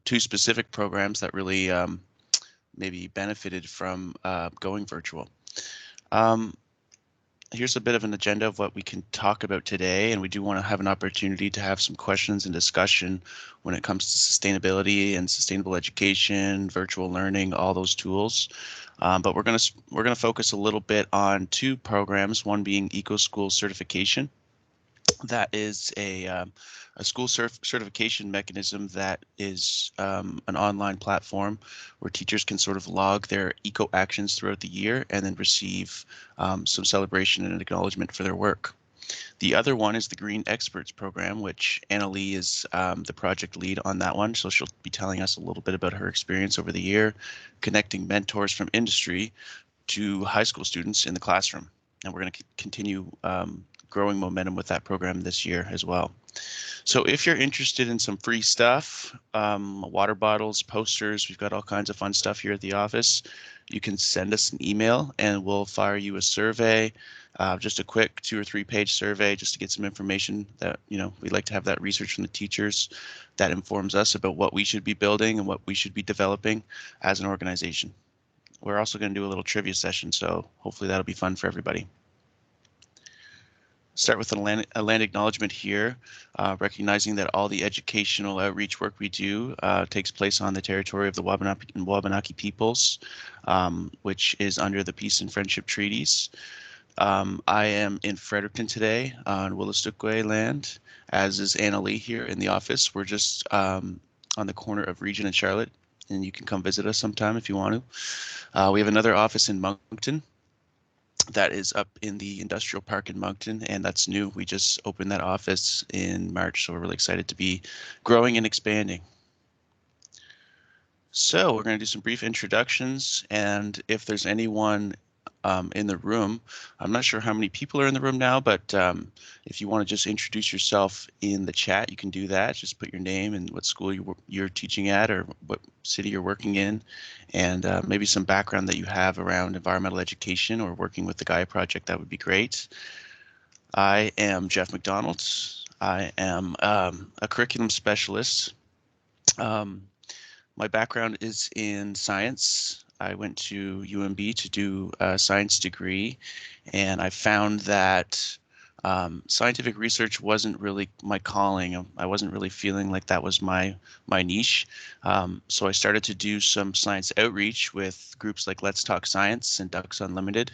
two specific programs that really maybe benefited from going virtual. Here's a bit of an agenda of what we can talk about today, and we do want to have an opportunity to have some questions and discussion when it comes to sustainability and sustainable education, virtual learning, all those tools. But we're going to focus a little bit on two programs, one being EcoSchools certification. That is a school certification mechanism that is an online platform where teachers can sort of log their eco actions throughout the year and then receive some celebration and acknowledgement for their work. The other one is the Green Experts program, which Anna Lee is the project lead on that one. So she'll be telling us a little bit about her experience over the year, connecting mentors from industry to high school students in the classroom. And we're going to continue growing momentum with that program this year as well. So if you're interested in some free stuff, water bottles, posters, we've got all kinds of fun stuff here at the office. You can send us an email and we'll fire you a survey, just a quick 2 or 3 page survey just to get some information that, we'd like to have that research from the teachers that informs us about what we should be building and what we should be developing as an organization. We're also going to do a little trivia session, so hopefully that'll be fun for everybody. Start with a land acknowledgement here, recognizing that all the educational outreach work we do takes place on the territory of the Wabanaki peoples, which is under the Peace and Friendship Treaties. I am in Fredericton today on Wolastoqey land, as is Anna Lee here in the office. We're just on the corner of Regent and Charlotte, and you can come visit us sometime if you want to. We have another office in Moncton. That is up in the industrial park in Moncton, and that's new. We just opened that office in March, so we're really excited to be growing and expanding. So we're going to do some brief introductions, and if there's anyone in the room, I'm not sure how many people are in the room now, but if you want to just introduce yourself in the chat, you can do that. Just put your name and what school you're teaching at or what city you're working in, and maybe some background that you have around environmental education or working with the Gaia project. That would be great. I am Jeff McDonald. I am a curriculum specialist. My background is in science. I went to UMB to do a science degree, and I found that scientific research wasn't really my calling. I wasn't really feeling like that was my niche. So I started to do some science outreach with groups like Let's Talk Science and Ducks Unlimited,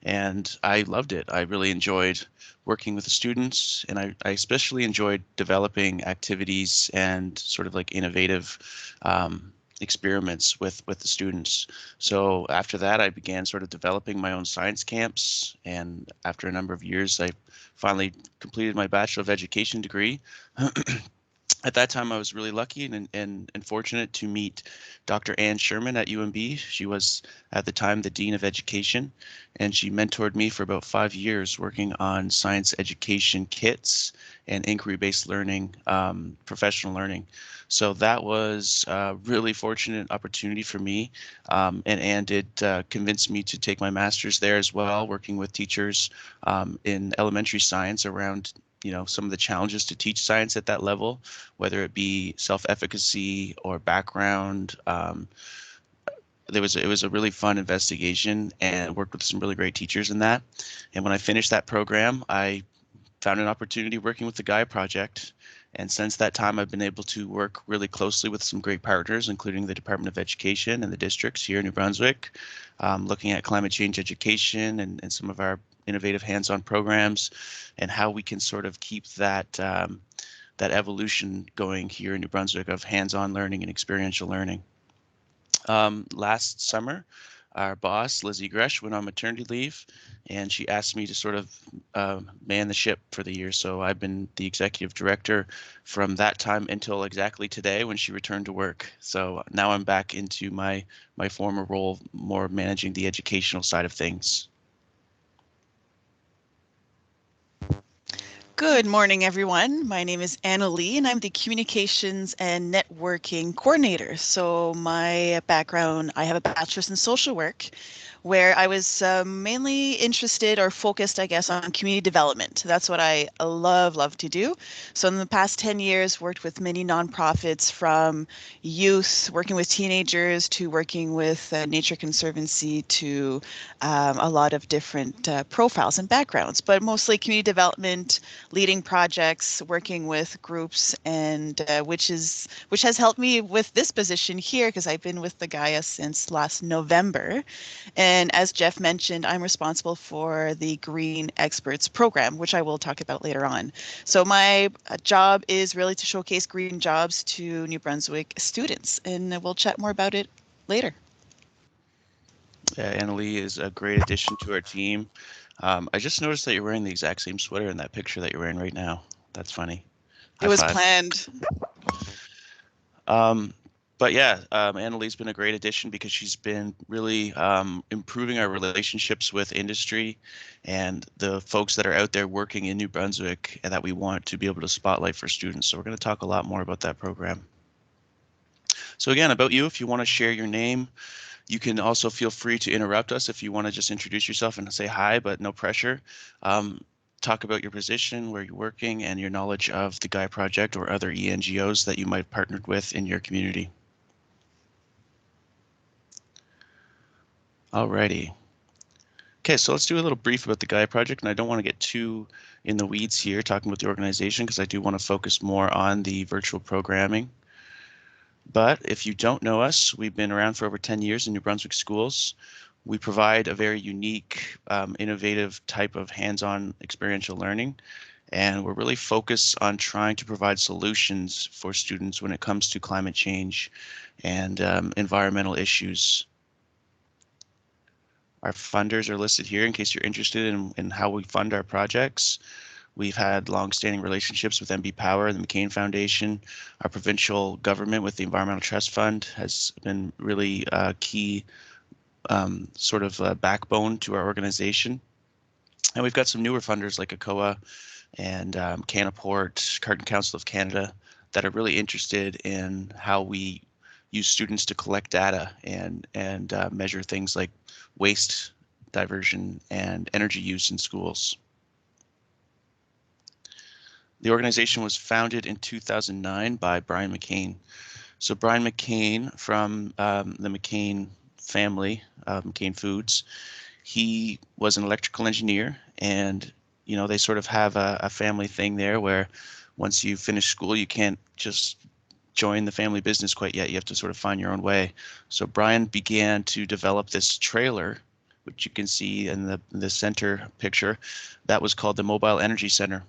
and I loved it. I really enjoyed working with the students, and I especially enjoyed developing activities and sort of like innovative experiments with the students. So after that, I began sort of developing my own science camps, and after a number of years, I finally completed my Bachelor of Education degree. At that time, I was really lucky and fortunate to meet Dr. Ann Sherman at UMB. She was, at the time, the Dean of Education, and she mentored me for about 5 years working on science education kits and inquiry-based learning, professional learning. So that was a really fortunate opportunity for me, and Ann did convince me to take my master's there as well, working with teachers in elementary science around some of the challenges to teach science at that level, whether it be self-efficacy or background. It was a really fun investigation and worked with some really great teachers in that. And when I finished that program, I found an opportunity working with the Gaia project. And since that time, I've been able to work really closely with some great partners, including the Department of Education and the districts here in New Brunswick, looking at climate change education and some of our innovative hands-on programs and how we can sort of keep that that evolution going here in New Brunswick of hands-on learning and experiential learning. Last summer, our boss, Lizzie Gresh, went on maternity leave, and she asked me to sort of man the ship for the year. So I've been the executive director from that time until exactly today when she returned to work. So now I'm back into my former role, more managing the educational side of things. Good morning, everyone. My name is Anna Lee, and I'm the Communications and Networking Coordinator. So my background, I have a bachelor's in social work where I was mainly interested or focused, I guess, on community development. That's what I love to do. So in the past 10 years, worked with many nonprofits, from youth, working with teenagers, to working with Nature Conservancy, to a lot of different profiles and backgrounds, but mostly community development, leading projects, working with groups, and which has helped me with this position here, because I've been with the Gaia since last November. And as Jeff mentioned, I'm responsible for the Green Experts program, which I will talk about later on. So my job is really to showcase green jobs to New Brunswick students, and we'll chat more about it later. Annalie is a great addition to our team. I just noticed that you're wearing the exact same sweater in that picture that you're wearing right now. That's funny. It High was five. planned. Um, but yeah, Annalie's been a great addition because she's been really improving our relationships with industry and the folks that are out there working in New Brunswick and that we want to be able to spotlight for students. So we're going to talk a lot more about that program. So again, about you, if you want to share your name, you can also feel free to interrupt us if you want to just introduce yourself and say hi, but no pressure. Um, Talk about your position, where you're working, and your knowledge of the Gaia Project or other ENGOs that you might have partnered with in your community. Alrighty. Okay, so let's do a little brief about the Gaia Project, and I don't want to get too in the weeds here talking about the organization because I do want to focus more on the virtual programming. But if you don't know us, we've been around for over 10 years in New Brunswick schools. We provide a very unique, innovative type of hands-on experiential learning, and we're really focused on trying to provide solutions for students when it comes to climate change and environmental issues. Our funders are listed here in case you're interested in how we fund our projects. We've had long-standing relationships with MB Power and the McCain Foundation. Our provincial government with the Environmental Trust Fund has been really key sort of backbone to our organization. And we've got some newer funders like ACOA and Canaport, Carton Council of Canada, that are really interested in how we use students to collect data and measure things like waste diversion and energy use in schools. The organization was founded in 2009 by Brian McCain. So Brian McCain from the McCain family, McCain Foods, he was an electrical engineer, and you know they sort of have a family thing there where once you finish school, you can't just join the family business quite yet. You have to sort of find your own way. So Brian began to develop this trailer, which you can see in the center picture, that was called the Mobile Energy Center.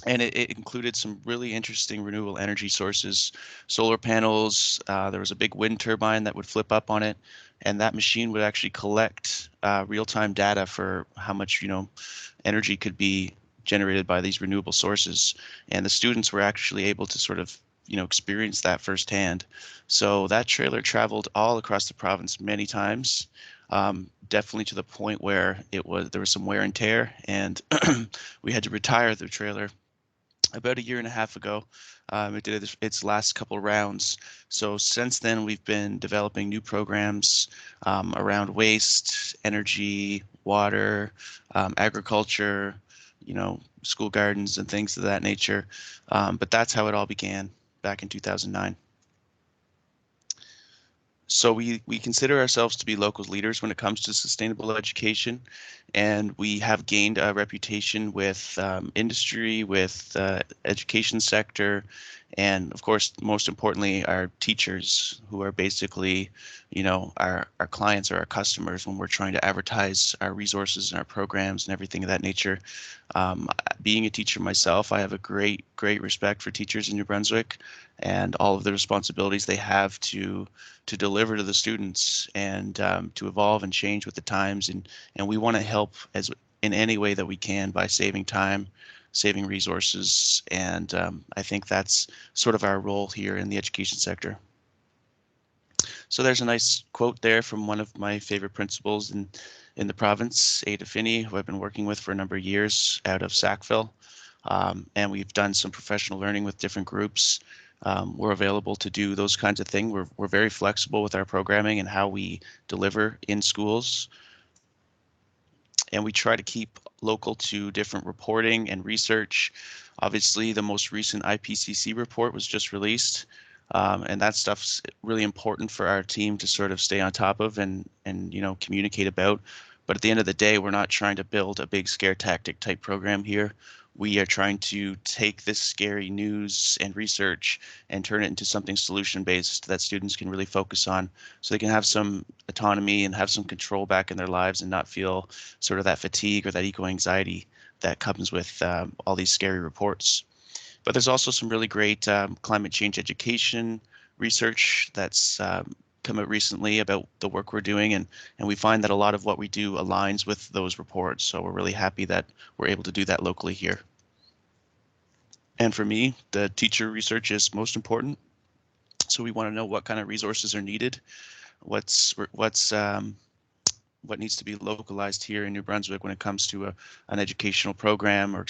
And it included some really interesting renewable energy sources, solar panels. There was a big wind turbine that would flip up on it, and that machine would actually collect real-time data for how much energy could be generated by these renewable sources. And the students were actually able to sort of experience that firsthand. So that trailer traveled all across the province many times. Definitely to the point where there was some wear and tear, and we had to retire the trailer about a year and a half ago. It did its last couple rounds. So since then, we've been developing new programs around waste, energy, water, agriculture, school gardens and things of that nature. But that's how it all began back in 2009. So we consider ourselves to be local leaders when it comes to sustainable education, and we have gained a reputation with industry, with education sector, and of course, most importantly, our teachers, who are basically, our clients or our customers when we're trying to advertise our resources and our programs and everything of that nature. Being a teacher myself, I have a great respect for teachers in New Brunswick and all of the responsibilities they have to deliver to the students and to evolve and change with the times. And we want to help as in any way that we can by saving time, saving resources. And I think that's sort of our role here in the education sector. So there's a nice quote there from one of my favorite principals in the province, Ada Finney, who I've been working with for a number of years out of Sackville. And we've done some professional learning with different groups. we're available to do those kinds of things. We're very flexible with our programming and how we deliver in schools, and we try to keep local to different reporting and research. Obviously, the most recent IPCC report was just released, and that stuff's really important for our team to sort of stay on top of and communicate about. But at the end of the day, we're not trying to build a big scare tactic type program here. We are trying to take this scary news and research and turn it into something solution based that students can really focus on, so they can have some autonomy and have some control back in their lives and not feel sort of that fatigue or that eco-anxiety that comes with all these scary reports. But there's also some really great climate change education research that's come out recently about the work we're doing, and we find that a lot of what we do aligns with those reports. So we're really happy that we're able to do that locally here. And for me, the teacher research is most important. So we want to know what kind of resources are needed, what needs to be localized here in New Brunswick when it comes to an educational program or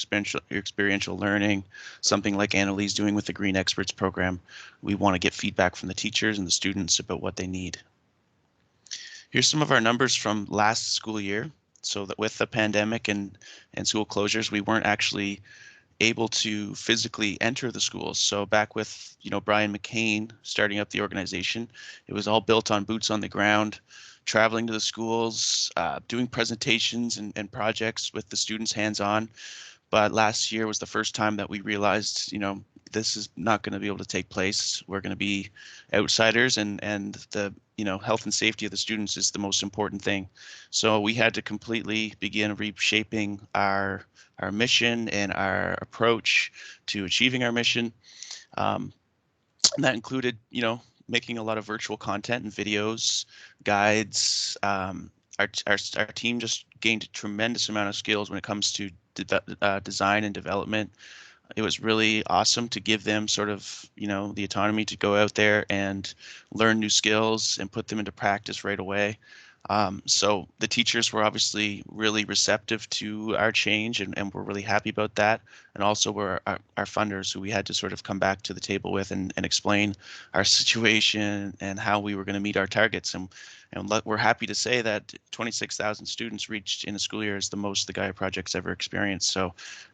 experiential learning, something like Annalie's doing with the Green Experts program. We want to get feedback from the teachers and the students about what they need. Here's some of our numbers from last school year. So that with the pandemic and school closures, we weren't actually able to physically enter the schools. So back with Brian McCain starting up the organization, it was all built on boots on the ground, traveling to the schools, doing presentations and projects with the students hands-on. But last year was the first time that we realized, this is not going to be able to take place. We're going to be outsiders, and the health and safety of the students is the most important thing. So we had to completely begin reshaping our mission and our approach to achieving our mission. And that included, making a lot of virtual content and videos, guides. Our team just gained a tremendous amount of skills when it comes to design and development. It was really awesome to give them sort of, the autonomy to go out there and learn new skills and put them into practice right away. So the teachers were obviously really receptive to our change, and we're really happy about that. And also we're our funders, who we had to sort of come back to the table with and explain our situation and how we were going to meet our targets. And we're happy to say that 26,000 students reached in a school year is the most the Gaia Project's ever experienced. So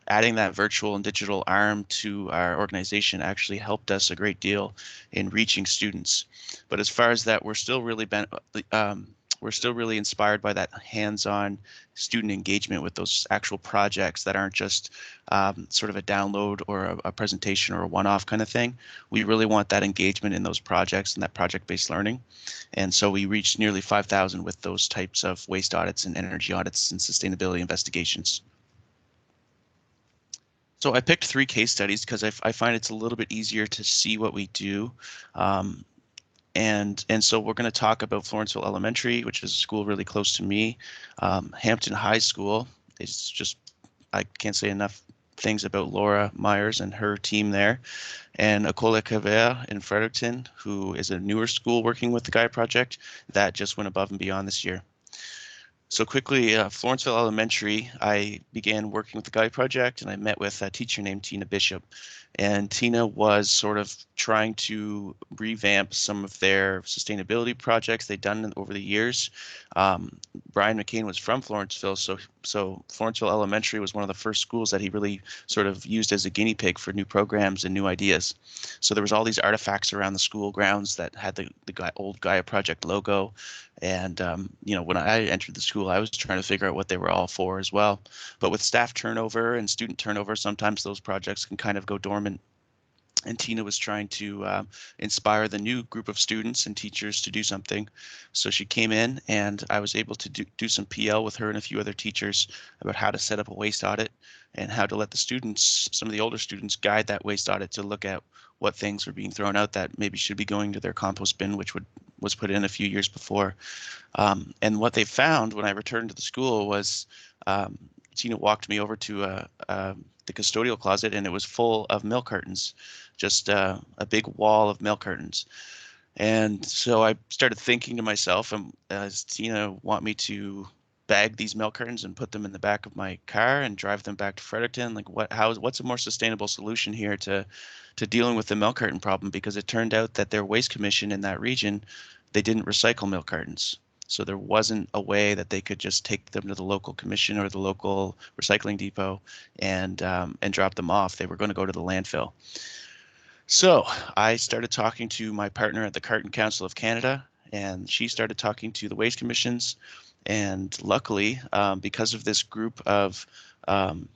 adding that virtual and digital arm to our organization actually helped us a great deal in reaching students. But as far as that, we're still really inspired by that hands-on student engagement with those actual projects that aren't just sort of a download or a presentation or a one-off kind of thing. We really want that engagement in those projects and that project-based learning. And so we reached nearly 5,000 with those types of waste audits and energy audits and sustainability investigations. So I picked 3 case studies because I find it's a little bit easier to see what we do. And so we're going to talk about Florenceville Elementary, which is a school really close to me. Hampton High School is just, I can't say enough things about Laura Myers and her team there. And École Cavert in Fredericton, who is a newer school working with the Gaia Project that just went above and beyond this year. So quickly, Florenceville Elementary, I began working with the Gaia Project, and I met with a teacher named Tina Bishop. And Tina was sort of trying to revamp some of their sustainability projects they'd done over the years. Brian McCain was from Florenceville, so Florenceville Elementary was one of the first schools that he really sort of used as a guinea pig for new programs and new ideas. So there was all these artifacts around the school grounds that had the old Gaia Project logo. And when I entered the school, I was trying to figure out what they were all for as well. But with staff turnover and student turnover, sometimes those projects can kind of go dormant. And Tina was trying to inspire the new group of students and teachers to do something. So she came in, and I was able to do some PL with her and a few other teachers about how to set up a waste audit and how to let the students, some of the older students, guide that waste audit to look at what things were being thrown out that maybe should be going to their compost bin, which was put in a few years before. And what they found when I returned to the school was Tina walked me over to the custodial closet, and it was full of milk cartons, just a big wall of milk cartons. And so I started thinking to myself, does Tina want me to bag these milk cartons and put them in the back of my car and drive them back to Fredericton? Like what's a more sustainable solution here to dealing with the milk carton problem? Because it turned out that their waste commission in that region, they didn't recycle milk cartons. So there wasn't a way that they could just take them to the local commission or the local recycling depot and drop them off. They were going to go to the landfill. So I started talking to my partner at the Carton Council of Canada, and she started talking to the waste commissions. And luckily, because of um,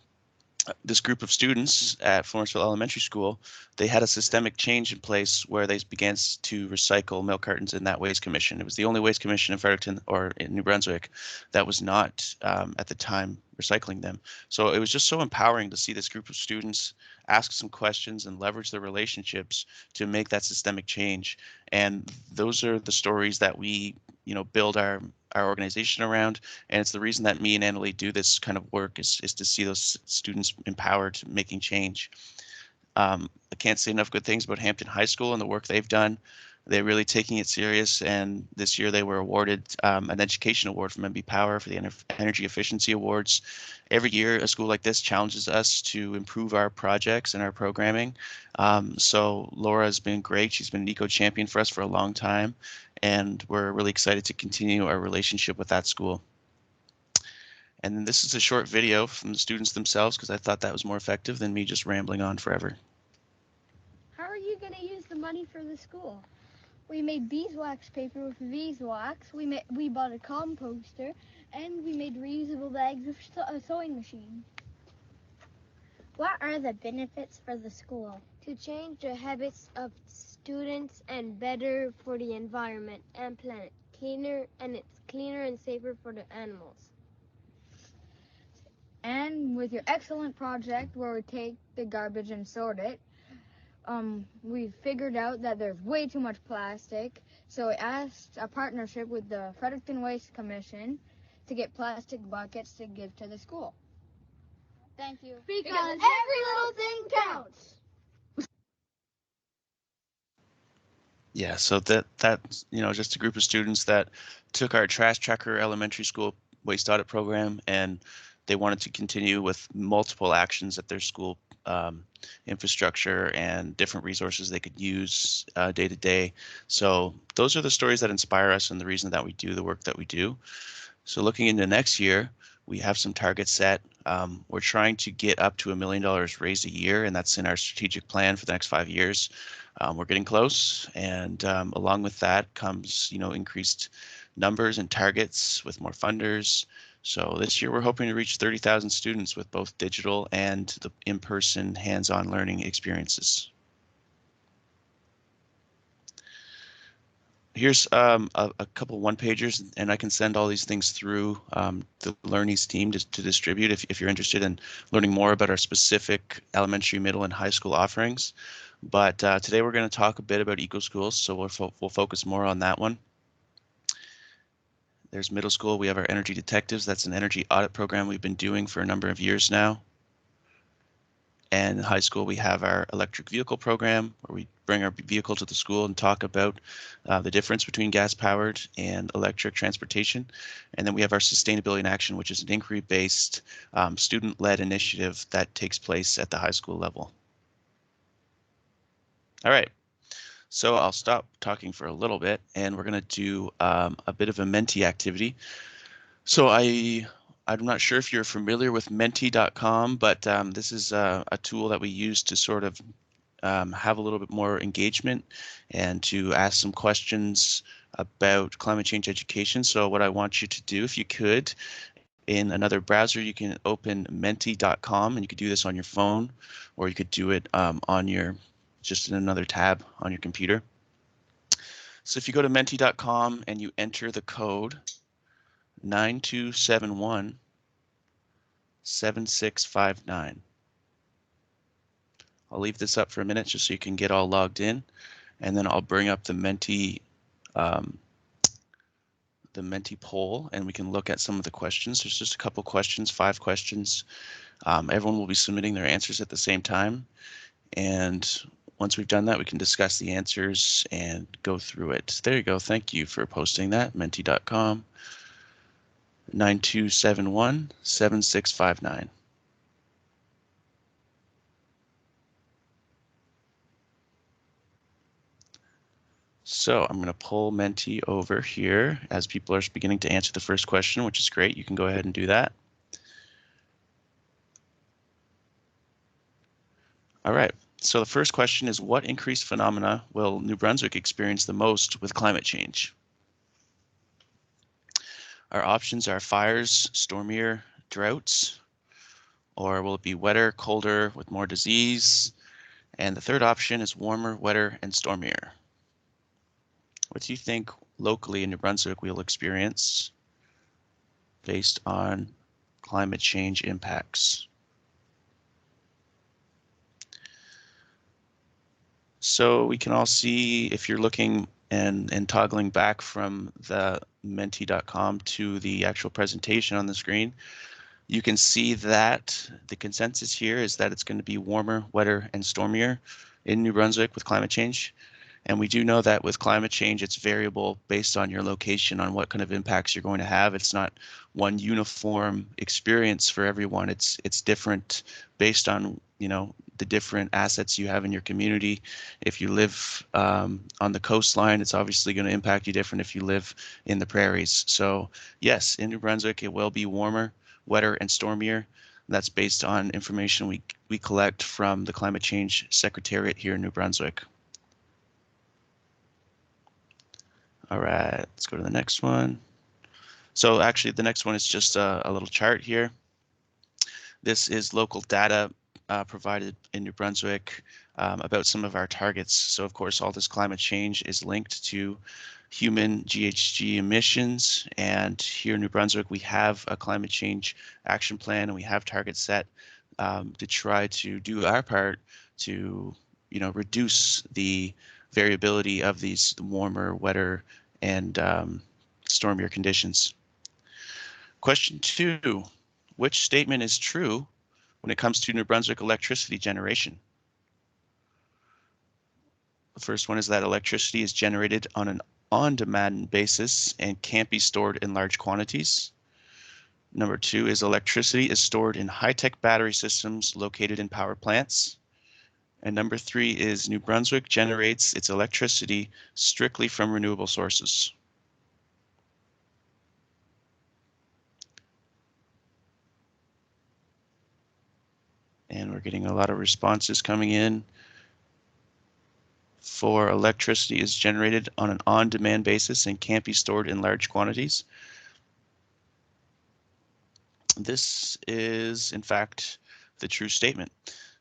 this group of students at Florenceville Elementary School, they had a systemic change in place where they began to recycle milk cartons in that waste commission. It was the only waste commission in Fredericton or in New Brunswick that was not at the time recycling them. So it was just so empowering to see this group of students ask some questions and leverage their relationships to make that systemic change. And those are the stories that we, build our organization around. And it's the reason that me and Annalie do this kind of work is to see those students empowered making change. I can't say enough good things about Hampton High School and the work they've done. They're really taking it serious, and this year they were awarded an education award from MB Power for the Energy Efficiency Awards. Every year, a school like this challenges us to improve our projects and our programming. So Laura has been great. She's been an eco champion for us for a long time, and we're really excited to continue our relationship with that school. And then this is a short video from the students themselves because I thought that was more effective than me just rambling on forever. How are you going to use the money for the school? We made beeswax paper with beeswax. We bought a composter, and we made reusable bags with a sewing machine. What are the benefits for the school? To change the habits of students and better for the environment and planet. It's cleaner and safer for the animals. And with your excellent project where we take the garbage and sort it, we figured out that there's way too much plastic, so we asked a partnership with the Fredericton Waste Commission to get plastic buckets to give to the school. Thank you. Because every little thing counts. Yeah, so that just a group of students that took our Trash Tracker Elementary School waste audit program, and they wanted to continue with multiple actions at their school infrastructure and different resources they could use day to day. So those are the stories that inspire us and the reason that we do the work that we do. So looking into next year, we have some targets set. We're trying to get up to $1 million raised a year, and that's in our strategic plan for the next 5 years. We're getting close, and along with that comes, increased numbers and targets with more funders. So this year we're hoping to reach 30,000 students with both digital and the in-person hands-on learning experiences. Here's a couple one-pagers, and I can send all these things through the LEARNEast team to distribute if you're interested in learning more about our specific elementary, middle, and high school offerings. But today we're going to talk a bit about EcoSchools, so we'll focus more on that one. There's middle school. We have our Energy Detectives. That's an energy audit program we've been doing for a number of years now. And in high school, we have our electric vehicle program, where we bring our vehicle to the school and talk about the difference between gas-powered and electric transportation. And then we have our Sustainability in Action, which is an inquiry-based student-led initiative that takes place at the high school level. All right. So I'll stop talking for a little bit, and we're going to do a bit of a MENTI activity. So I'm not sure if you're familiar with menti.com, but this is a tool that we use to sort of have a little bit more engagement and to ask some questions about climate change education. So what I want you to do, if you could, in another browser, you can open menti.com, and you could do this on your phone, or you could do it just in another tab on your computer. So if you go to menti.com and you enter the code 9271 7659. I'll leave this up for a minute just so you can get all logged in, and then I'll bring up the MENTI poll, and we can look at some of the questions. There's just a couple questions, 5 questions. Everyone will be submitting their answers at the same time, and once we've done that, we can discuss the answers and go through it. There you go. Thank you for posting that, menti.com. 9271-7659. So I'm going to pull MENTI over here as people are beginning to answer the first question, which is great. You can go ahead and do that. All right, so the first question is, what increased phenomena will New Brunswick experience the most with climate change? Our options are fires, stormier, droughts, or will it be wetter, colder, with more disease? And the third option is warmer, wetter, and stormier. What do you think locally in New Brunswick we'll experience based on climate change impacts? So we can all see, if you're looking and toggling back from the menti.com to the actual presentation on the screen, you can see that the consensus here is that it's going to be warmer, wetter, and stormier in New Brunswick with climate change. And we do know that with climate change, it's variable based on your location, on what kind of impacts you're going to have. It's not one uniform experience for everyone. It's different based on, you know, the different assets you have in your community. If you live on the coastline, it's obviously going to impact you different if you live in the prairies. So yes, in New Brunswick, it will be warmer, wetter, and stormier. That's based on information we collect from the Climate Change Secretariat here in New Brunswick. All right, let's go to the next one. So actually, the next one is just a little chart here. This is local data provided in New Brunswick about some of our targets. So of course, all this climate change is linked to human GHG emissions. And here in New Brunswick, we have a climate change action plan, and we have targets set to try to do our part to, you know, reduce the variability of these warmer, wetter, and stormier conditions. Question 2, which statement is true when it comes to New Brunswick electricity generation? The first one is that electricity is generated on an on-demand basis and can't be stored in large quantities. Number 2 is electricity is stored in high-tech battery systems located in power plants. And number 3 is New Brunswick generates its electricity strictly from renewable sources. And we're getting a lot of responses coming in. For electricity is generated on an on-demand basis and can't be stored in large quantities. This is, in fact, the true statement.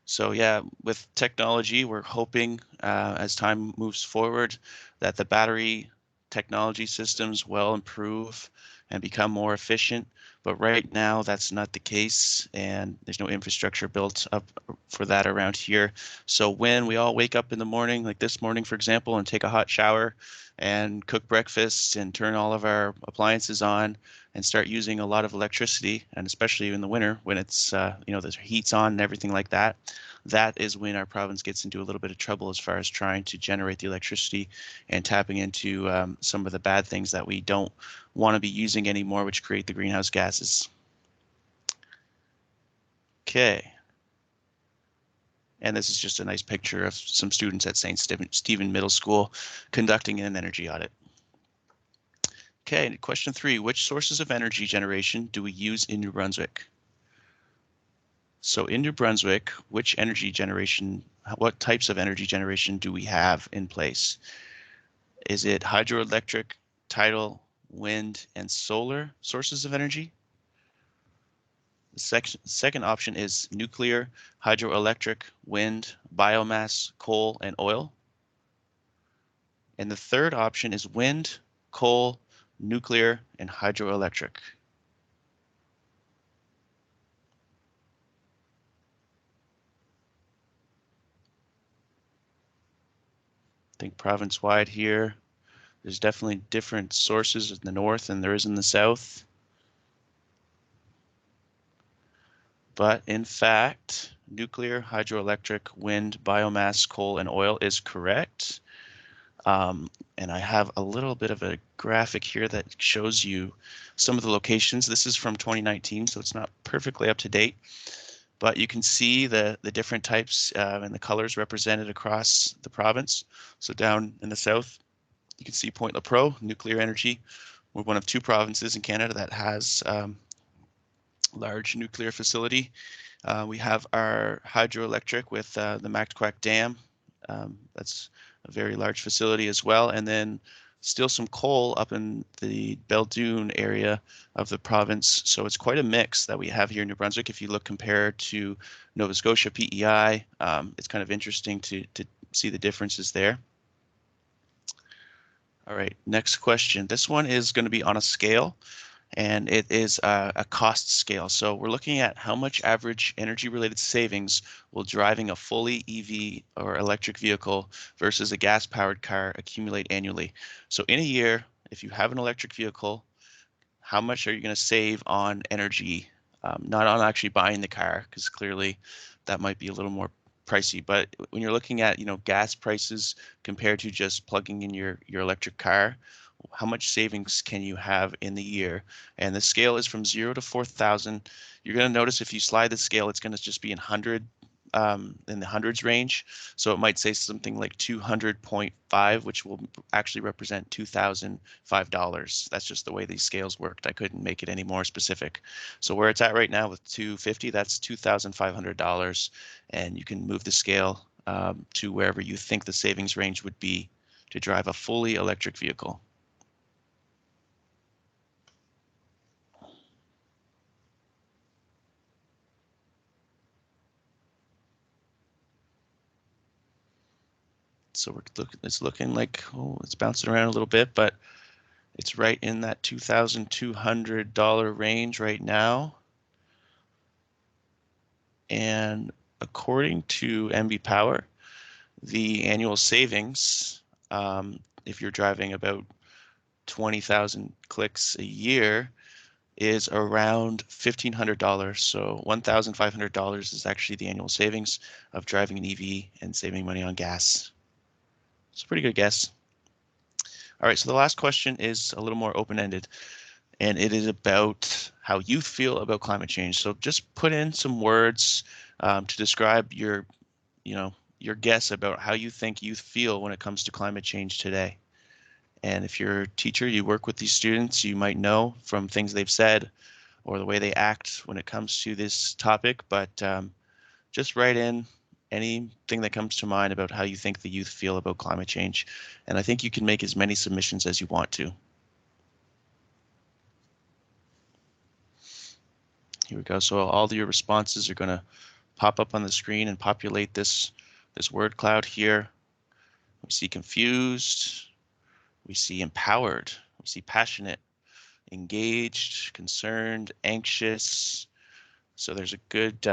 So yeah, with technology, we're hoping as time moves forward that the battery technology systems will improve and become more efficient. But right now, that's not the case, and there's no infrastructure built up for that around here. So when we all wake up in the morning, like this morning, for example, and take a hot shower and cook breakfast and turn all of our appliances on and start using a lot of electricity, and especially in the winter when it's, you know, the heat's on and everything like that, that is when our province gets into a little bit of trouble as far as trying to generate the electricity and tapping into some of the bad things that we don't want to be using anymore, which create the greenhouse gases. Okay. And this is just a nice picture of some students at St. Stephen Middle School conducting an energy audit. Okay, question 3, which sources of energy generation do we use in New Brunswick? So in New Brunswick, which energy generation, what types of energy generation do we have in place? Is it hydroelectric, tidal, wind, and solar sources of energy? The second option is nuclear, hydroelectric, wind, biomass, coal, and oil. And the third option is wind, coal, nuclear, and hydroelectric. Think province-wide here. There's definitely different sources in the north than there is in the south. But in fact, nuclear, hydroelectric, wind, biomass, coal, and oil is correct. And I have a little bit of a graphic here that shows you some of the locations. This is from 2019, so it's not perfectly up to date, but you can see the different types and the colors represented across the province. So down in the south, you can see Point Lepreau, nuclear energy. We're one of 2 provinces in Canada that has large nuclear facility. We have our hydroelectric with the Mactaquac Dam. That's a very large facility as well. And then still some coal up in the Belledune area of the province. So it's quite a mix that we have here in New Brunswick. If you look compared to Nova Scotia PEI, it's kind of interesting to see the differences there. All right, next question. This one is going to be on a scale, and it is a cost scale. So we're looking at how much average energy-related savings will driving a fully EV or electric vehicle versus a gas-powered car accumulate annually. So in a year, if you have an electric vehicle, how much are you going to save on energy? Not on actually buying the car, because clearly that might be a little more pricey. But when you're looking at, gas prices compared to just plugging in your electric car, how much savings can you have in the year? And the scale is from 0 to 4,000. You're going to notice if you slide the scale, it's going to just be in the hundreds range. So it might say something like 200.5, which will actually represent $2,005. That's just the way these scales worked. I couldn't make it any more specific. So where it's at right now with 250, that's $2,500. And you can move the scale to wherever you think the savings range would be to drive a fully electric vehicle. So it's looking like, it's bouncing around a little bit, but it's right in that $2,200 range right now. And according to MB Power, the annual savings, if you're driving about 20,000 clicks a year, is around $1,500. So $1,500 is actually the annual savings of driving an EV and saving money on gas. It's a pretty good guess. All right, so the last question is a little more open-ended, and it is about how you feel about climate change. So just put in some words to describe your guess about how you think youth feel when it comes to climate change today. And if you're a teacher, you work with these students, you might know from things they've said or the way they act when it comes to this topic, but just write in anything that comes to mind about how you think the youth feel about climate change. And I think you can make as many submissions as you want to. Here we go. So all your responses are going to pop up on the screen and populate this word cloud here. We see confused, we see empowered, we see passionate, engaged, concerned, anxious. So there's a good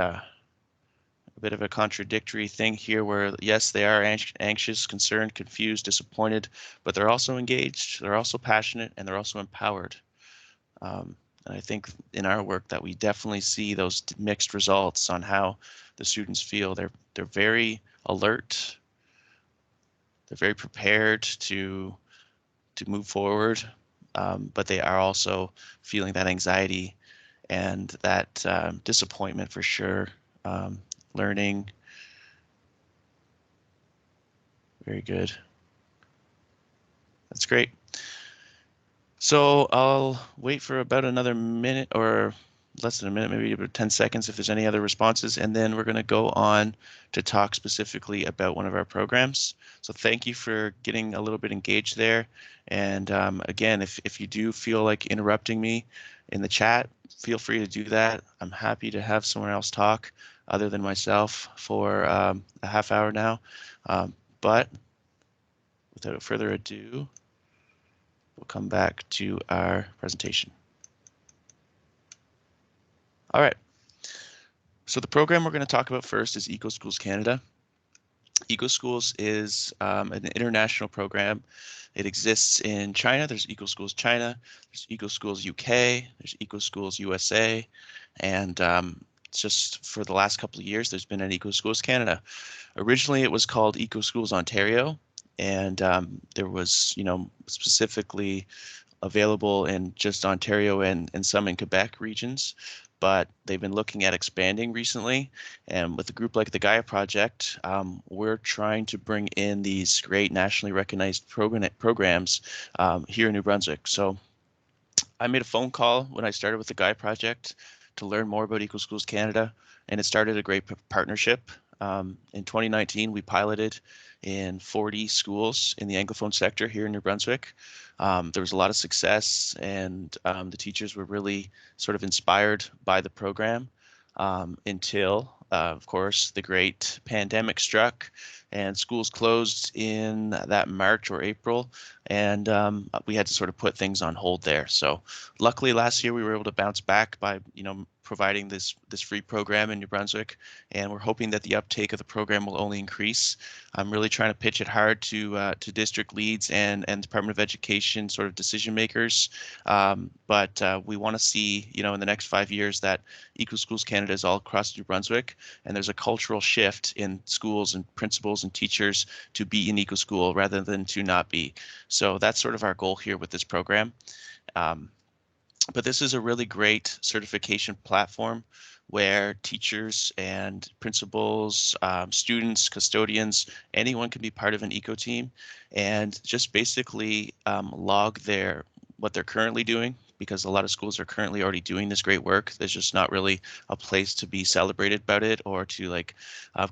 a bit of a contradictory thing here where, yes, they are anxious, concerned, confused, disappointed, but they're also engaged, they're also passionate, and they're also empowered. And I think in our work that we definitely see those mixed results on how the students feel. They're very alert, they're very prepared to move forward, but they are also feeling that anxiety and that disappointment for sure. Learning. Very good. That's great. So I'll wait for about another minute or less than a minute, maybe about 10 seconds if there's any other responses, and then we're going to go on to talk specifically about one of our programs. So thank you for getting a little bit engaged there. And again, if you do feel like interrupting me in the chat, feel free to do that. I'm happy to have someone else talk other than myself for a half hour now. But without further ado, we'll come back to our presentation. All right. So the program we're going to talk about first is EcoSchools Canada. EcoSchools is an international program. It exists in China. There's EcoSchools China. There's EcoSchools UK. There's EcoSchools USA. And just for the last couple of years, there's been an EcoSchools Canada. Originally, it was called EcoSchools Ontario, and there was, specifically available in just Ontario and some in Quebec regions, but they've been looking at expanding recently. And with a group like the Gaia Project, we're trying to bring in these great nationally recognized programs here in New Brunswick. So I made a phone call when I started with the Gaia Project to learn more about EcoSchools Canada, and it started a great partnership. In 2019, we piloted in 40 schools in the Anglophone sector here in New Brunswick. There was a lot of success, and the teachers were really sort of inspired by the program until, of course, the great pandemic struck and schools closed in that March or April, and we had to sort of put things on hold there. So luckily last year we were able to bounce back by, providing this free program in New Brunswick, and we're hoping that the uptake of the program will only increase. I'm really trying to pitch it hard to district leads and Department of Education sort of decision makers, but we want to see, in the next 5 years that EcoSchools Canada is all across New Brunswick, and there's a cultural shift in schools and principals and teachers to be an eco school rather than to not be. So that's sort of our goal here with this program. But this is a really great certification platform where teachers and principals, students, custodians, anyone can be part of an eco team and just basically log what they're currently doing, because a lot of schools are currently already doing this great work. There's just not really a place to be celebrated about it or to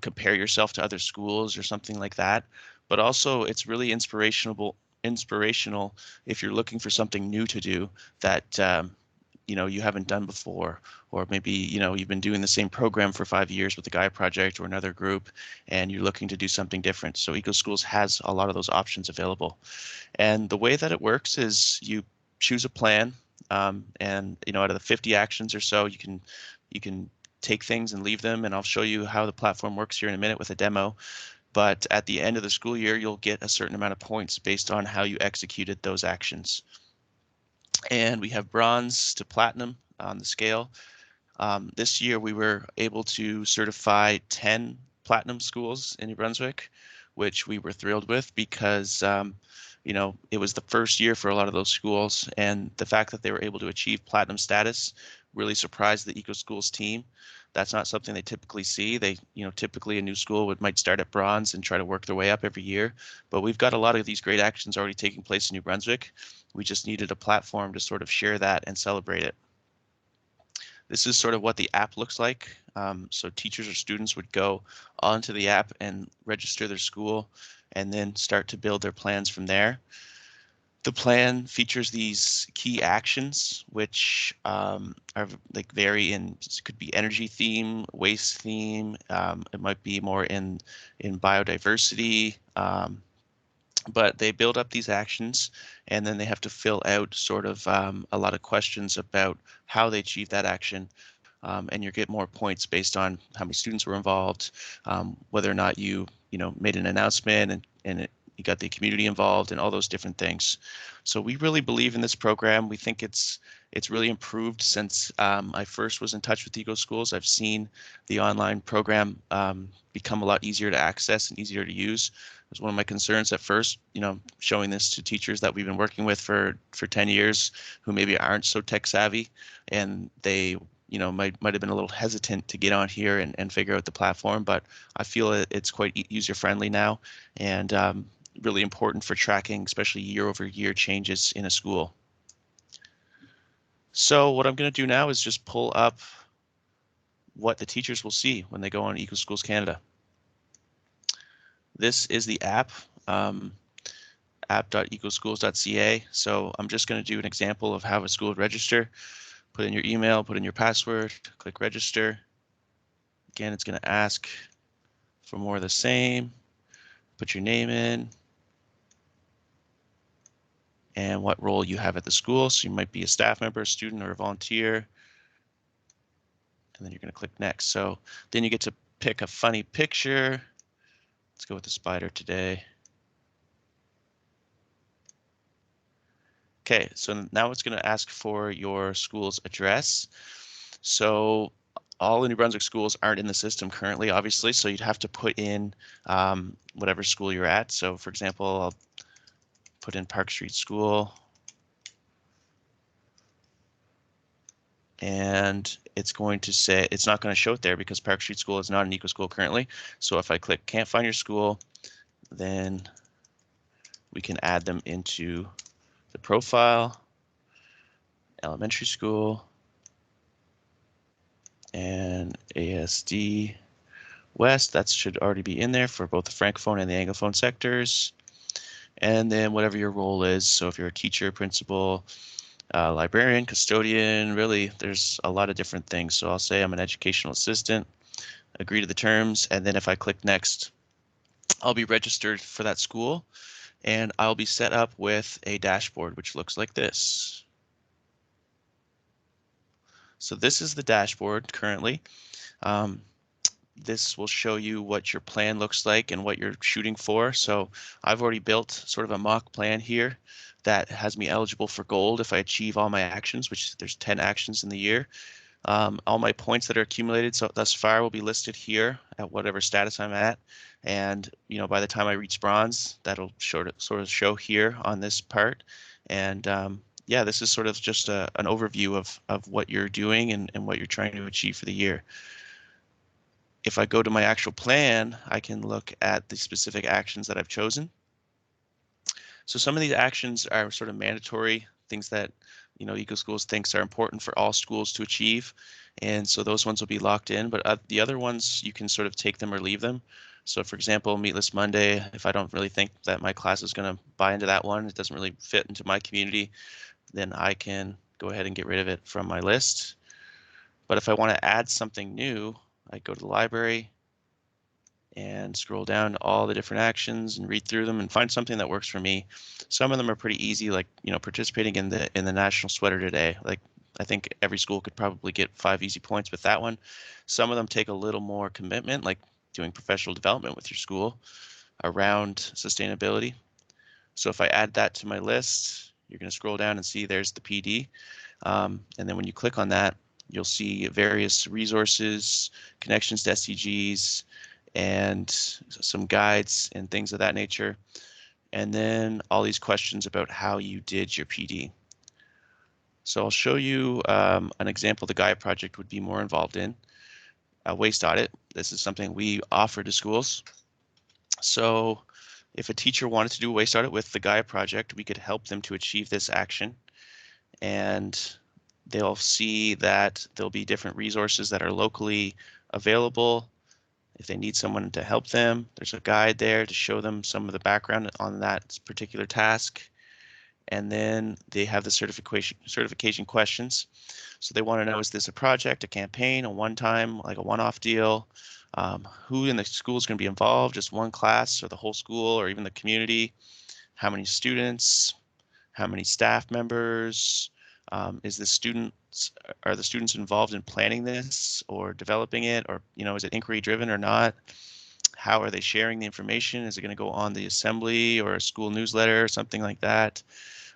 compare yourself to other schools or something like that. But also it's really inspirational if you're looking for something new to do that you haven't done before, or maybe you've been doing the same program for 5 years with the Gaia Project or another group, and you're looking to do something different. So EcoSchools has a lot of those options available, and the way that it works is you choose a plan, and out of the 50 actions or so, you can take things and leave them, and I'll show you how the platform works here in a minute with a demo. But at the end of the school year, you'll get a certain amount of points based on how you executed those actions. And we have bronze to platinum on the scale. This year we were able to certify 10 platinum schools in New Brunswick, which we were thrilled with because it was the first year for a lot of those schools, and the fact that they were able to achieve platinum status really surprised the EcoSchools team. That's not something they typically see. They, typically a new school might start at bronze and try to work their way up every year. But we've got a lot of these great actions already taking place in New Brunswick. We just needed a platform to sort of share that and celebrate it. This is sort of what the app looks like. So teachers or students would go onto the app and register their school and then start to build their plans from there. The plan features these key actions, which are vary in, could be energy theme, waste theme. It might be more in biodiversity, but they build up these actions, and then they have to fill out sort of a lot of questions about how they achieve that action. And you get more points based on how many students were involved, whether or not you made an announcement and you got the community involved and all those different things. So we really believe in this program. We think it's really improved since I first was in touch with EcoSchools. I've seen the online program become a lot easier to access and easier to use. It was one of my concerns at first, showing this to teachers that we've been working with for 10 years who maybe aren't so tech savvy, and they might have been a little hesitant to get on here and figure out the platform, but I feel it's quite user friendly now, and really important for tracking, especially year over year changes in a school. So what I'm going to do now is just pull up what the teachers will see when they go on EcoSchools Canada. This is the app, app.ecoschools.ca. So I'm just going to do an example of how a school would register. Put in your email, put in your password, click register. Again, it's going to ask for more of the same. Put your name in and what role you have at the school. So you might be a staff member, a student, or a volunteer. And then you're going to click next. So then you get to pick a funny picture. Let's go with the spider today. Okay, so now it's going to ask for your school's address. So all the New Brunswick schools aren't in the system currently, obviously, so you'd have to put in whatever school you're at. So for example, I'll put in Park Street School, and it's going to say, it's not going to show it there because Park Street School is not an EcoSchool currently. So if I click can't find your school, then we can add them into the profile, elementary school, and ASD West. That should already be in there for both the Francophone and the Anglophone sectors. And then whatever your role is. So if you're a teacher, principal, librarian, custodian, really, there's a lot of different things. So I'll say I'm an educational assistant, agree to the terms, and then if I click next, I'll be registered for that school, and I'll be set up with a dashboard, which looks like this. So this is the dashboard currently. This will show you what your plan looks like and what you're shooting for. So I've already built sort of a mock plan here that has me eligible for gold if I achieve all my actions, which there's 10 actions in the year. All my points that are accumulated so thus far will be listed here at whatever status I'm at. And by the time I reach bronze, that'll sort of show here on this part. And yeah, this is sort of just an overview of what you're doing and what you're trying to achieve for the year. If I go to my actual plan, I can look at the specific actions that I've chosen. So some of these actions are sort of mandatory, things that EcoSchools thinks are important for all schools to achieve. And so those ones will be locked in, but the other ones, you can sort of take them or leave them. So for example, Meatless Monday, if I don't really think that my class is going to buy into that one, it doesn't really fit into my community, then I can go ahead and get rid of it from my list. But if I want to add something new, I go to the library and scroll down to all the different actions and read through them and find something that works for me. Some of them are pretty easy, like participating in the National Sweater Today. Like I think every school could probably get 5 easy points with that one. Some of them take a little more commitment, like doing professional development with your school around sustainability. So if I add that to my list, you're going to scroll down and see there's the PD. And then when you click on that, you'll see various resources, connections to SDGs, and some guides and things of that nature. And then all these questions about how you did your PD. So I'll show you an example the Gaia project would be more involved in. A waste audit. This is something we offer to schools. So if a teacher wanted to do a waste audit with the Gaia project, we could help them to achieve this action. And they'll see that there'll be different resources that are locally available. If they need someone to help them, there's a guide there to show them some of the background on that particular task. And then they have the certification questions. So they want to know, is this a project, a campaign, a one-time, like a one-off deal? Who in the school is going to be involved, just one class or the whole school or even the community? How many students? How many staff members? Are the students involved in planning this or developing it, or is it inquiry driven or not? How are they sharing the information? Is it going to go on the assembly or a school newsletter or something like that?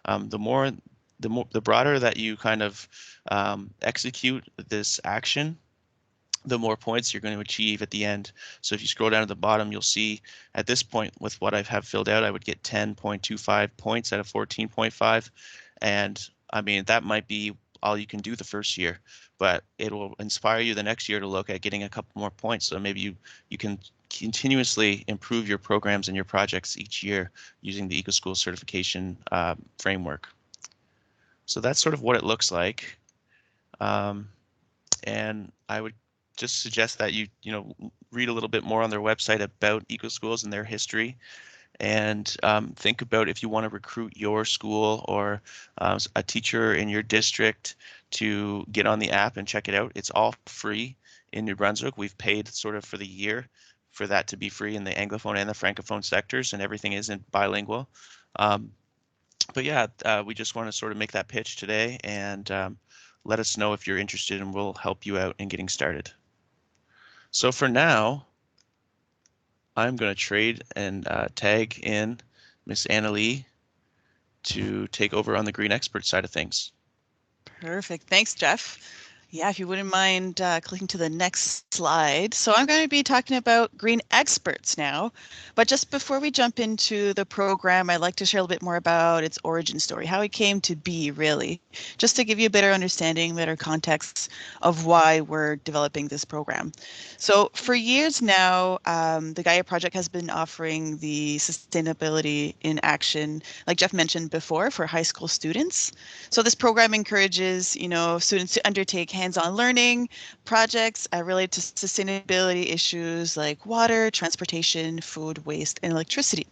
The broader that you kind of execute this action, the more points you're going to achieve at the end. So if you scroll down to the bottom, you'll see at this point with what I have filled out, I would get 10.25 points out of 14.5. And I mean, that might be all you can do the first year, but it will inspire you the next year to look at getting a couple more points. So maybe you can continuously improve your programs and your projects each year using the EcoSchool certification framework. So that's sort of what it looks like. And I would just suggest that you read a little bit more on their website about EcoSchools and their history, and think about if you want to recruit your school or a teacher in your district to get on the app and check it out. It's all free in New Brunswick. We've paid sort of for the year for that to be free in the Anglophone and the Francophone sectors, and everything isn't bilingual. But yeah, we just want to sort of make that pitch today, and let us know if you're interested, and we'll help you out in getting started. So for now, I'm going to trade and tag in Miss Annalee to take over on the green expert side of things. Perfect. Thanks, Jeff. Yeah, if you wouldn't mind clicking to the next slide. So I'm going to be talking about green experts now. But just before we jump into the program, I'd like to share a little bit more about its origin story, how it came to be, really, just to give you a better understanding, better context of why we're developing this program. So for years now, the Gaia project has been offering the sustainability in action, like Jeff mentioned before, for high school students. So this program encourages, students to undertake hands-on learning projects related to sustainability issues like water, transportation, food waste, and electricity.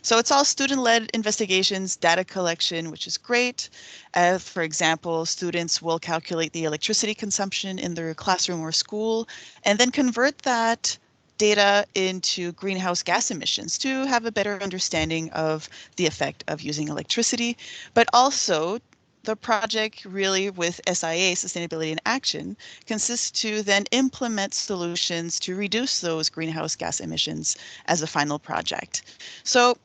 So it's all student-led investigations, data collection, which is great. For example, students will calculate the electricity consumption in their classroom or school, and then convert that data into greenhouse gas emissions to have a better understanding of the effect of using electricity, but also the project really with SIA, Sustainability in Action, consists to then implement solutions to reduce those greenhouse gas emissions as a final project. So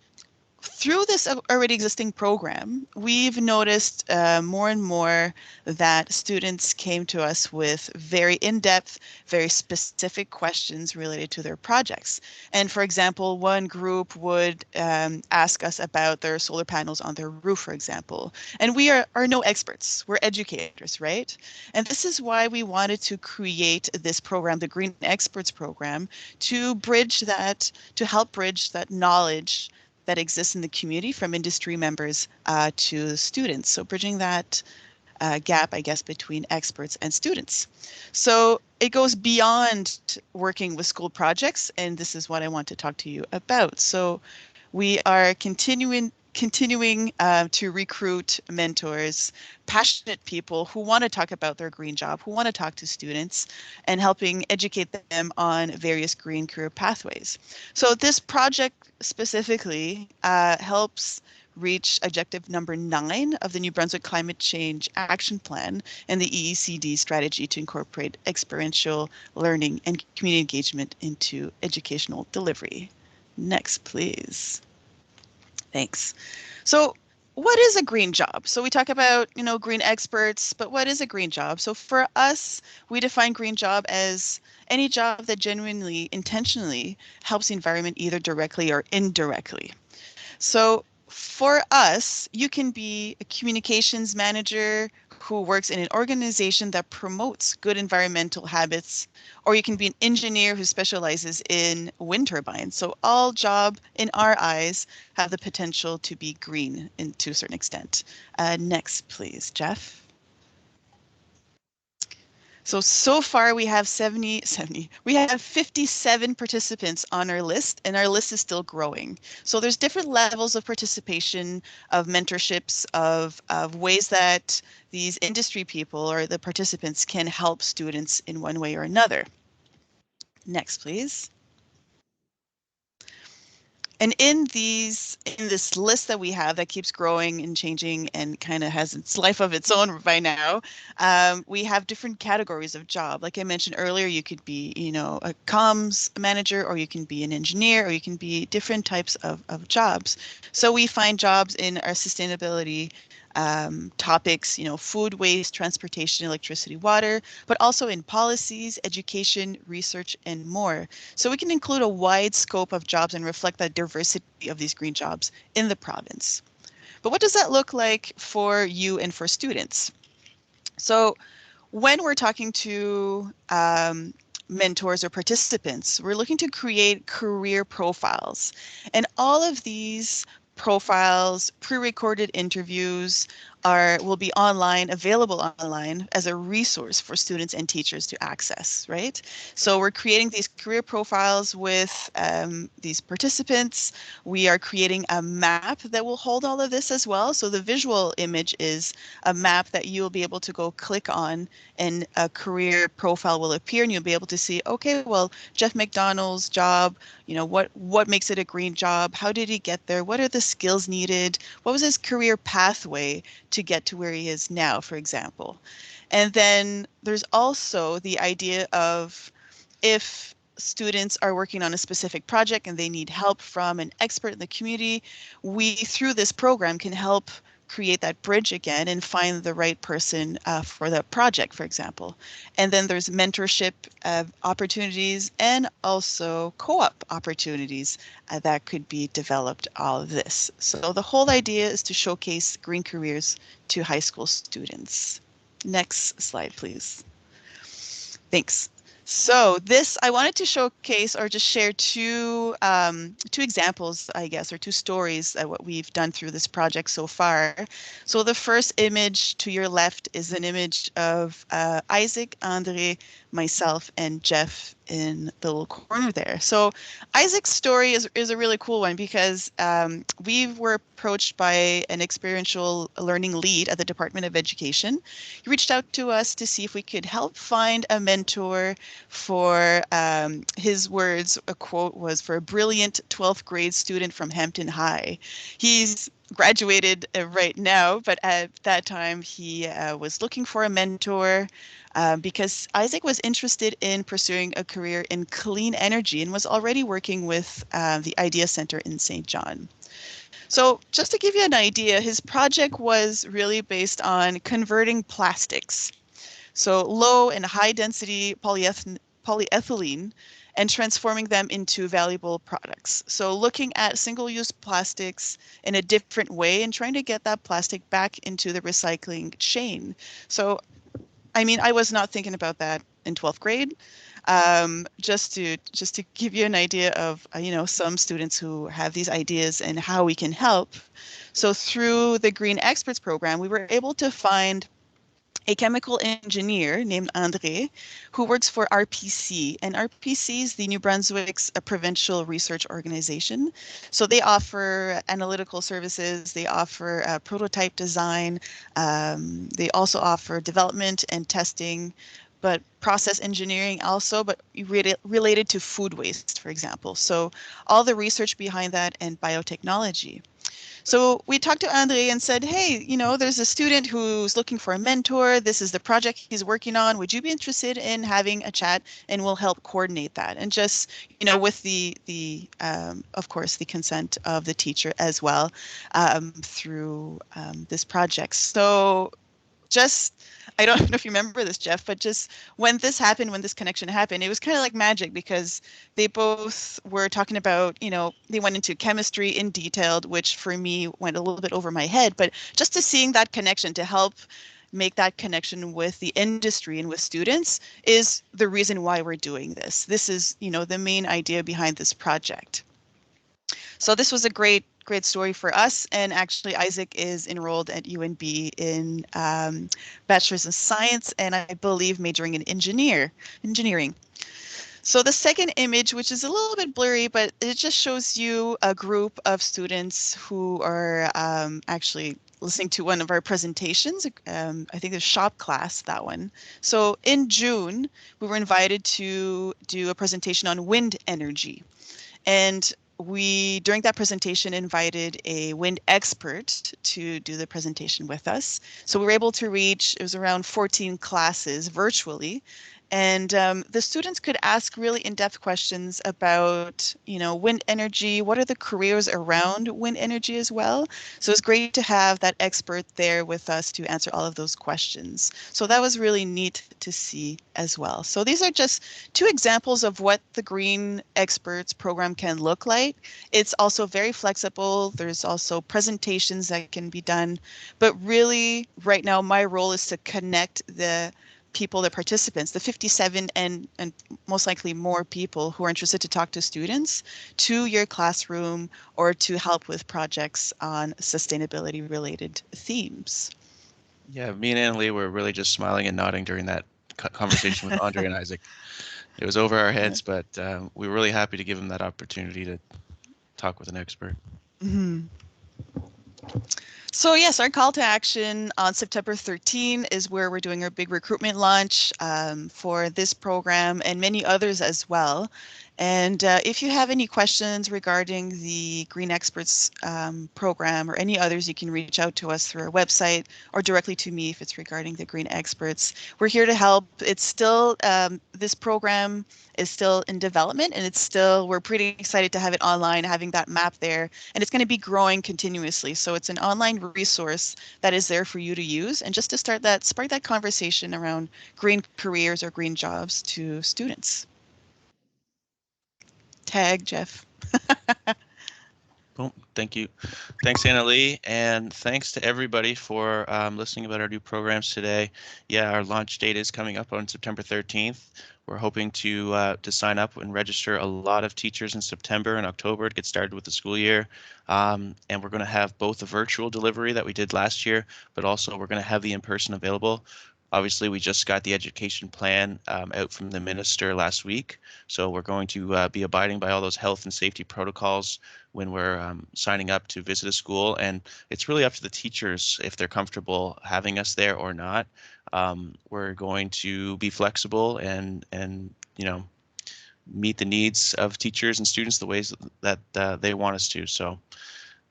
through this already existing program, we've noticed more and more that students came to us with very in-depth, very specific questions related to their projects. And for example, one group would ask us about their solar panels on their roof, for example. And we are no experts, we're educators, right? And this is why we wanted to create this program, the Green Experts Program, to bridge that, to help bridge that knowledge that exists in the community from industry members to students. So bridging that gap, I guess, between experts and students. So it goes beyond working with school projects, and this is what I want to talk to you about. So we are continuing to recruit mentors, passionate people who want to talk about their green job, who want to talk to students, and helping educate them on various green career pathways. So this project specifically helps reach objective number 9 of the New Brunswick Climate Change Action Plan and the EECD strategy to incorporate experiential learning and community engagement into educational delivery. Next, please. Thanks. So what is a green job? So we talk about, green experts, but what is a green job? So for us, we define green job as any job that genuinely, intentionally helps the environment either directly or indirectly. So for us, you can be a communications manager who works in an organization that promotes good environmental habits, or you can be an engineer who specializes in wind turbines. So all jobs in our eyes have the potential to be green to a certain extent. Next, please, Jeff. So far we have 70, we have 57 participants on our list, and our list is still growing. So there's different levels of participation, of mentorships, of ways that these industry people or the participants can help students in one way or another. Next, please. And in this list that we have that keeps growing and changing and kind of has its life of its own by now, we have different categories of job. Like I mentioned earlier, you could be, a comms manager, or you can be an engineer, or you can be different types of jobs. So we find jobs in our sustainability topics, food waste, transportation, electricity, water, but also in policies, education, research, and more. So we can include a wide scope of jobs and reflect the diversity of these green jobs in the province. But what does that look like for you and for students? So when we're talking to mentors or participants, we're looking to create career profiles. And all of these profiles, pre-recorded interviews will be online, available online as a resource for students and teachers to access, right? So we're creating these career profiles with these participants. We are creating a map that will hold all of this as well. So the visual image is a map that you'll be able to go click on, and a career profile will appear, and you'll be able to see, okay, well, Jeff McDonald's job, what makes it a green job? How did he get there? What are the skills needed? What was his career pathway to get to where he is now, for example? And then there's also the idea of, if students are working on a specific project and they need help from an expert in the community, we, through this program, can help create that bridge again and find the right person for the project, for example. And then there's mentorship opportunities and also co-op opportunities that could be developed all of this. So the whole idea is to showcase green careers to high school students. Next slide, please. Thanks. So this, I wanted to showcase or just share two examples, I guess, or two stories of what we've done through this project so far. So the first image to your left is an image of Isaac, Andre, myself, and Jeff in the little corner there. So Isaac's story is a really cool one because we were approached by an experiential learning lead at the Department of Education. He reached out to us to see if we could help find a mentor for his words. A quote was for a brilliant 12th grade student from Hampton High. He's graduated right now, but at that time he was looking for a mentor because Isaac was interested in pursuing a career in clean energy and was already working with the Idea Center in St. John. So just to give you an idea, his project was really based on converting plastics, so low and high density polyethylene, and transforming them into valuable products. So looking at single-use plastics in a different way and trying to get that plastic back into the recycling chain. So, I mean, I was not thinking about that in 12th grade. Just to give you an idea of, some students who have these ideas and how we can help. So through the Green Experts program, we were able to find a chemical engineer named Andre, who works for RPC. And RPC is the New Brunswick's provincial research organization. So they offer analytical services, they offer prototype design, they also offer development and testing, but process engineering also, but related to food waste, for example. So all the research behind that and biotechnology. So we talked to Andre and said, hey, there's a student who's looking for a mentor. This is the project he's working on. Would you be interested in having a chat? And we'll help coordinate that. And just, with the of course, the consent of the teacher as well through this project. So just, I don't know if you remember this, Jeff, but just when this happened, when this connection happened, it was kind of like magic because they both were talking about, they went into chemistry in detail, which for me went a little bit over my head, but just to seeing that connection to help make that connection with the industry and with students is the reason why we're doing this. This is, the main idea behind this project. So this was a great story for us. And actually, Isaac is enrolled at UNB in Bachelor's in Science, and I believe majoring in engineering. So the second image, which is a little bit blurry, but it just shows you a group of students who are actually listening to one of our presentations. I think the shop class, that one. So in June, we were invited to do a presentation on wind energy. And we, during that presentation, invited a wind expert to do the presentation with us. So we were able to reach, it was around 14 classes virtually. And the students could ask really in-depth questions about, wind energy. What are the careers around wind energy as well? So it's great to have that expert there with us to answer all of those questions. So that was really neat to see as well. So these are just two examples of what the Green Experts program can look like. It's also very flexible. There's also presentations that can be done. But really, right now, my role is to connect the people, the participants, the 57 and most likely more people who are interested to talk to students to your classroom or to help with projects on sustainability related themes. Yeah, me and Annalie were really just smiling and nodding during that conversation with Andre and Isaac. It was over our heads, but we were really happy to give them that opportunity to talk with an expert. Mm-hmm. So yes, our call to action on September 13 is where we're doing our big recruitment launch for this program and many others as well. And if you have any questions regarding the Green Experts program or any others, you can reach out to us through our website or directly to me if it's regarding the Green Experts. We're here to help. It's still, this program is still in development, and it's still, we're pretty excited to have it online, having that map there, and it's going to be growing continuously. So it's an online resource that is there for you to use, and just to start that, spark that conversation around green careers or green jobs to students. Tag, Jeff. Boom. Thank you. Thanks, Anna Lee. And thanks to everybody for listening about our new programs today. Yeah, our launch date is coming up on September 13th. We're hoping to sign up and register a lot of teachers in September and October to get started with the school year. And we're going to have both a virtual delivery that we did last year, but also we're going to have the in-person available. Obviously, we just got the education plan out from the minister last week. So we're going to be abiding by all those health and safety protocols when we're signing up to visit a school, and it's really up to the teachers if they're comfortable having us there or not. We're going to be flexible and you know, meet the needs of teachers and students the ways that they want us to. So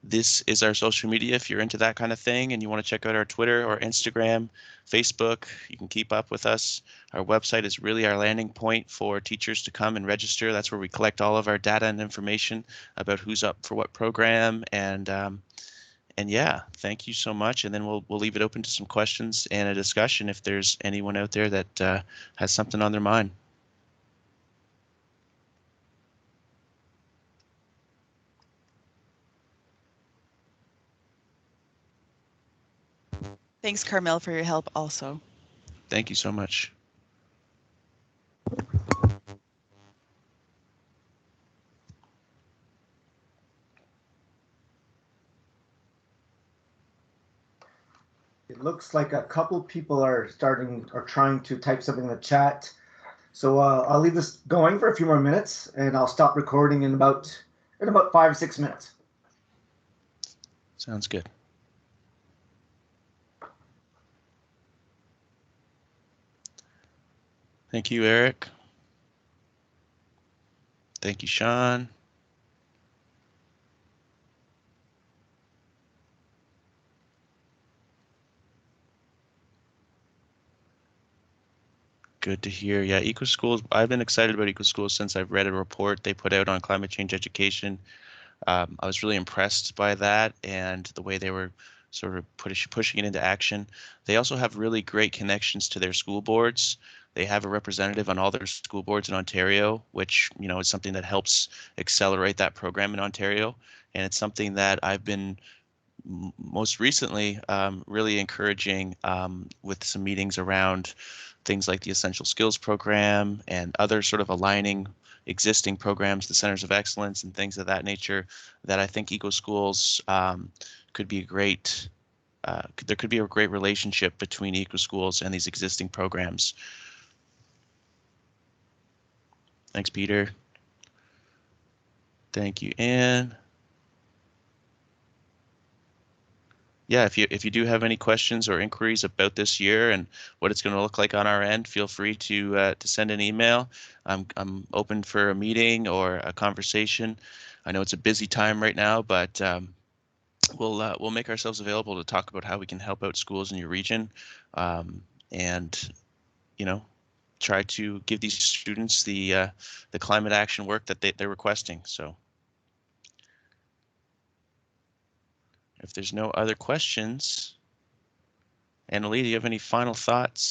this is our social media. If you're into that kind of thing and you want to check out our Twitter or Instagram, Facebook, you can keep up with us. Our website is really our landing point for teachers to come and register. That's where we collect all of our data and information about who's up for what program. And yeah, thank you so much. And then we'll leave it open to some questions and a discussion if there's anyone out there that has something on their mind. Thanks, Carmel, for your help also. Thank you so much. It looks like a couple people are trying to type something in the chat. So I'll leave this going for a few more minutes, and I'll stop recording in about 5 or 6 minutes. Sounds good. Thank you, Eric. Thank you, Sean. Good to hear. Yeah, EcoSchools, I've been excited about EcoSchools since I've read a report they put out on climate change education. I was really impressed by that and the way they were sort of pushing it into action. They also have really great connections to their school boards. They have a representative on all their school boards in Ontario, which, you know, is something that helps accelerate that program in Ontario. And it's something that I've been most recently really encouraging with some meetings around things like the Essential Skills Program and other sort of aligning existing programs, the Centers of Excellence and things of that nature, that I think EcoSchools could be a great, there could be a great relationship between EcoSchools and these existing programs. Thanks, Peter. Thank you, Anne. Yeah, if you do have any questions or inquiries about this year and what it's going to look like on our end, feel free to send an email. I'm open for a meeting or a conversation. I know it's a busy time right now, but we'll make ourselves available to talk about how we can help out schools in your region, and you know, try to give these students the climate action work that they're requesting. So if there's no other questions, Annalee, do you have any final thoughts?